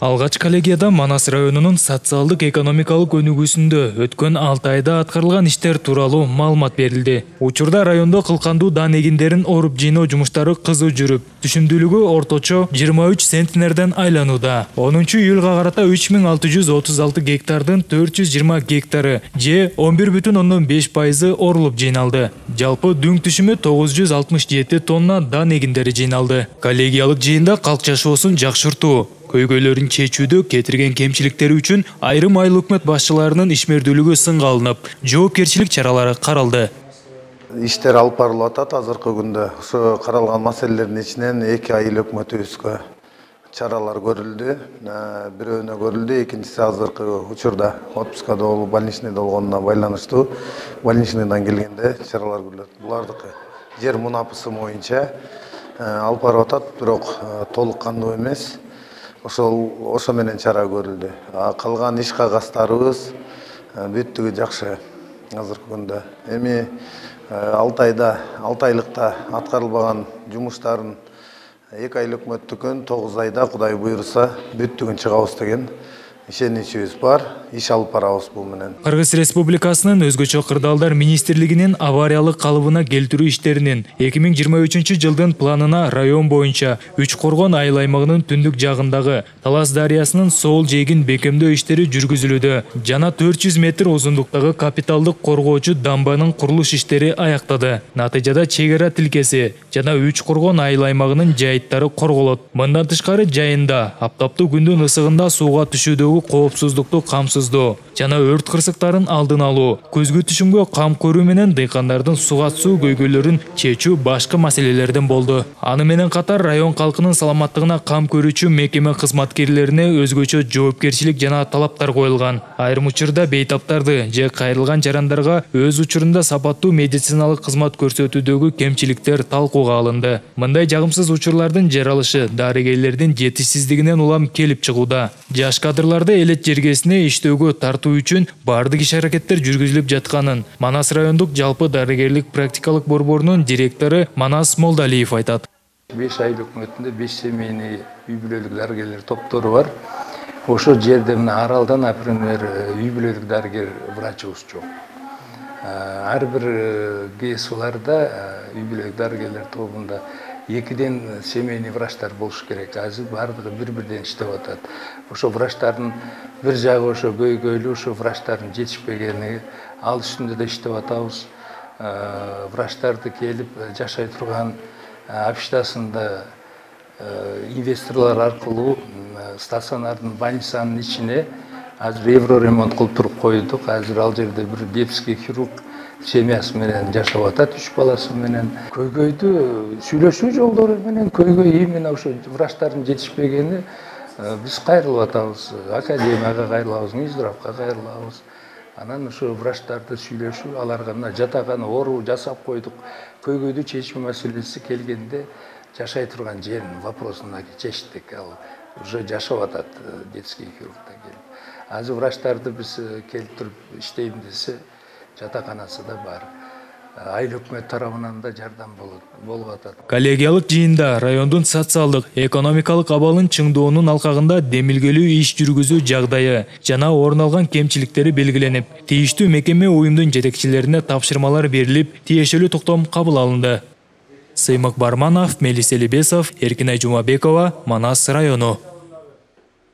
Алгач коллегияда Манас районунун социалдык экономикалык өнүгүүсүндө өткөн 6 айда аткарылган иштер тууралуу маалымат берилди. Учурда райондо кылкандуу дан эгиндерин оруп жыйноо жумуштары кызуу жүрүп, түшүндүүлүгү орточо 23 центнерден айланууда. 10-июлга карата 3636 гектардын 420 гектары же 11,5% орулуп жыйналды. Жалпы дүң түшүмү 967 тонна дан эгиндери жыйналды. Коллегиялык жыйында калк жашоосун жакшыртуу, көйгөйлөрүн чечүүдө кетирген кемчиликтери үчүн айрым айыл өкмөт башчыларынын ишмердүүлүгү сынга алынып, жоопкерчилик чаралары каралды. Иштер алып барылып атат азыркы күндө. Ошо каралган маселелердин ичинен 2 айыл өкмөтүбүзгө чаралар көрүлдү. Бирөөнө көрүлдү, экинчиси азыркы учурда отпускада болуп больничныйда болгонуна байланыштуу больничныйдан келгенде чаралар көрүлөт. Булардыкы жер мунапысы боюнча алып барып атат, бирок толук кандуу эмес. Ошо менен чара көрүлдү. Калган иш кагаздарыбыз бүттүгү жакшы азыркы күндө. Эми 6 айлыкта аткарылбаган жумуштардын 2 айыл өкмөттүкүн 9 айда Кудай буйруса бүттүгүн чыгабыз деген ишеничибиз бар. Иш алып барабыз бул менен. Кыргыз Республикасынын өзгөчө кырдаалдар министрлигинин авариялык калыбына келтирүү иштеринин 2023-жылдын планына район боюнча 3 коргон айыл аймагынын түндүк жагындагы Талас дарыясынын сол жээгин бекемдөө иштери жүргүзүлүүдө жана 400 метр узундуктагы капиталдык коргоочу дамбанын курулуш иштери аяктады. Натыйжада чек ара тилкеси жана 3 коргон айыл аймагынын жайыттары корголот. Мындан тышкары жайында аптаптуу күндүн ысыгында сууга түшүүдөгү коопсуздукту камсыздоо жана өрт кырсыктарын алдын алуу, көзгү түшүмгө кам көрүү менен дыйкандардын суга суу көйгөйлөрүн чечүү башкы маселелерден болду. Аны менен катар район калкынын саламаттыгына кам көрүүчү мекеме кызматкерлерине өзгөчө жоопкерчилик жана талаптар коюлган. Айрым учурда бейтаптарды же кайрылган жарандарга өз учурунда сапаттуу медициналык кызмат көрсөтүүдөгү кемчиликтер талкууга алынды. Мындай жагымсыз учурлардын жаралышы дарыгерлердин жетишсиздигинен улам келип чыгууда. Жаш кадрларды элет жергесине иштөөгө тартуу үчүн бардык иш-аракеттер жүргүзүлүп жатканын Манас райондук жалпы дарыгерлик практикалык борборунун директору Манас Молдалиев айтат. 5 айыл өкмөтүндө 5 семейный үй бүлөлүк дарыгерлер топтору бар. Ошо жерде мына Аралдан, например, үй бүлөлүк дарыгер врачыбыз жок. Ар бир ГСУларда үй бүлөлүк дарыгерлер тобунда 2ден семейный врачтар болуш керек. Азыр бардыгы бир-бирден иштеп атат. Ошо врачтардын бир жагы ошо көйгөйлүү, ошо врачтардын жетишпегени, ал үстүндө да иштеп атабыз. Врачтарды келип жашай турган общинасында инвесторлор аркылуу стационардын больницанын ичине азыр евроремонт кылып туруп койдук. Азыр ал жерде бир детский хирург семьясы менен жашап атат, 3 баласы менен. Көйгөйдү сүйлөшүү жолдору менен көйгөй именно ошо врачтардын жетишпегени биз кайрылып атабыз. Академияга кайрылабыз, Минздравга кайрылабыз. Анан ошо врачтарды сүйлөшүү, аларга мына жатаканы оруу жасап койдук. Көйгөйдү чечүү маселеси келгенде жашай турган жерин вопросун чечтик. Ал уже жашап атат детский хирургда келип. Азыр врачтарды биз келтирип иштейм десе жатаканасы да бар. Айыл өкмөт тарабынан да жардам болуп атат. Коллегиялык жыйында райондун социалдык, экономикалык абалын чыңдоонун алкагында демилгелүү иш жүргүзүү жагдайы жана орун алган кемчиликтери белгиленип, тийиштүү мекеме уюмдун жетекчилерине тапшырмалар берилип, тиешелүү токтом кабыл алынды. Сыймык Барманов, Мелис Элибесов, Эркинай Жумабекова, Манас району.